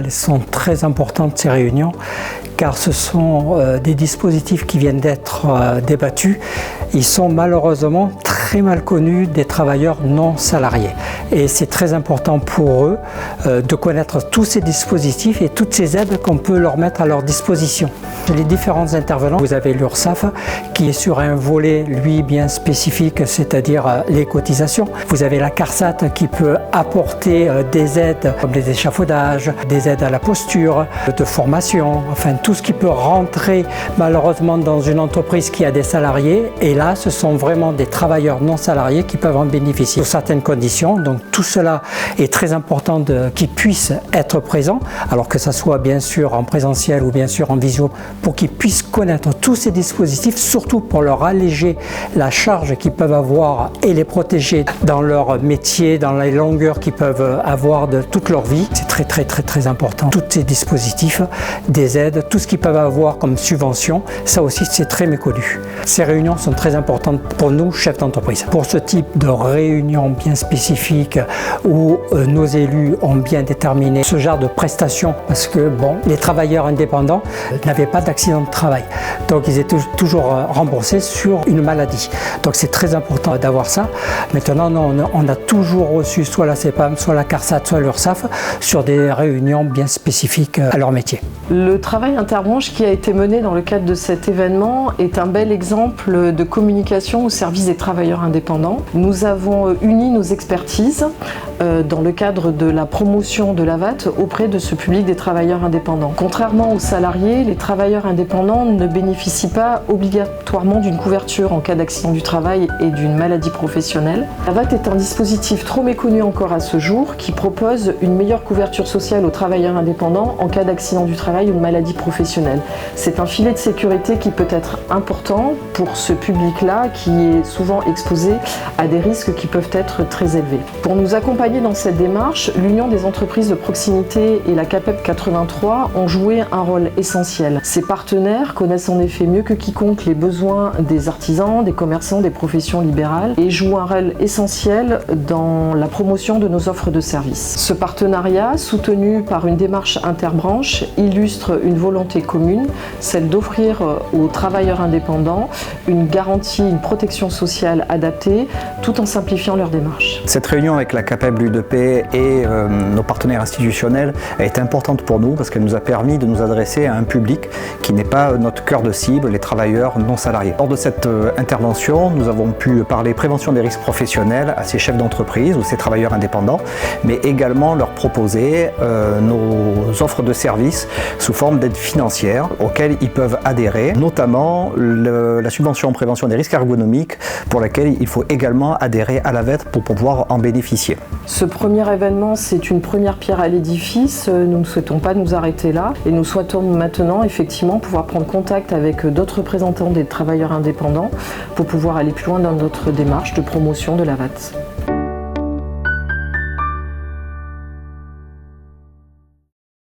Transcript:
elles sont très importantes ces réunions car ce sont des dispositifs qui viennent d'être débattus. Ils sont malheureusement très mal connus des travailleurs non salariés et c'est très important pour eux de connaître tous ces dispositifs et toutes ces aides qu'on peut leur mettre à leur disposition. Les différents intervenants, vous avez l'URSSAF qui est sur un volet lui bien spécifique, c'est-à-dire les cotisations. Vous avez la CARSAT qui peut apporter des aides comme des échafaudages, des aides à la posture, de formation, enfin tout ce qui peut rentrer malheureusement dans une entreprise qui a des salariés. Et là, ce sont vraiment des travailleurs non salariés qui peuvent en bénéficier sous certaines conditions. Donc tout cela est très important qu'ils puissent être présents, alors que ça soit bien sûr en présentiel ou bien sûr en visio, pour qu'ils puissent connaître tous ces dispositifs, surtout pour leur alléger la charge qu'ils peuvent avoir et les protéger dans leur métier, dans les longueurs qu'ils peuvent avoir de toute leur vie. C'est très important. Tous ces dispositifs, des aides, tout ce qu'ils peuvent avoir comme subvention, ça aussi c'est très méconnu. Ces réunions sont très importantes pour nous, chefs d'entreprise. Pour ce type de réunion bien spécifique où nos élus ont bien déterminé ce genre de prestations, parce que bon, les travailleurs indépendants n'avaient pas d'accident de travail, donc ils étaient toujours remboursés sur une maladie. Donc c'est très important d'avoir ça. Maintenant, on a toujours reçu soit la CEPAM, soit la CARSAT, soit l'URSSAF sur des réunions bien spécifiques à leur métier. Le travail interbranche qui a été mené dans le cadre de cet événement est un bel exemple de communication au service des travailleurs indépendants. Nous avons uni nos expertises dans le cadre de la promotion de l'AVAT auprès de ce public des travailleurs indépendants. Contrairement aux salariés, les travailleurs indépendants ne bénéficient pas obligatoirement d'une couverture en cas d'accident du travail et d'une maladie professionnelle. L'AVAT est un dispositif trop méconnu encore à ce jour qui propose une meilleure couverture sociale aux travailleurs indépendants en cas d'accident du travail ou de maladie professionnelle. C'est un filet de sécurité qui peut être important pour ce public-là qui est souvent exposé à des risques qui peuvent être très élevés. Pour nous accompagner dans cette démarche, l'Union des entreprises de proximité et la CAPEP 83 ont joué un rôle essentiel. Ces partenaires connaissent en effet mieux que quiconque les besoins des artisans, des commerçants, des professions libérales et jouent un rôle essentiel dans la promotion de nos offres de services. Ce partenariat, soutenu par une démarche interbranche, illustre une volonté commune, celle d'offrir aux travailleurs indépendants une garantie, une protection sociale adaptée, tout en simplifiant leur démarche. Cette réunion avec la CAPEP, l'UDP et nos partenaires institutionnels est importante pour nous parce qu'elle nous a permis de nous adresser à un public qui n'est pas notre cœur de cible, les travailleurs non salariés. Lors de cette intervention, nous avons pu parler prévention des risques professionnels à ces chefs d'entreprise ou ces travailleurs indépendants, mais également leur proposer nos offres de services sous forme d'aides financières auxquelles ils peuvent adhérer, notamment la subvention en prévention des risques ergonomiques pour laquelle il faut également adhérer à l'AVET pour pouvoir en bénéficier. Ce premier événement, c'est une première pierre à l'édifice. Nous ne souhaitons pas nous arrêter là et nous souhaitons maintenant effectivement pouvoir prendre contact avec d'autres représentants des travailleurs indépendants pour pouvoir aller plus loin dans notre démarche de promotion de l'AVAT.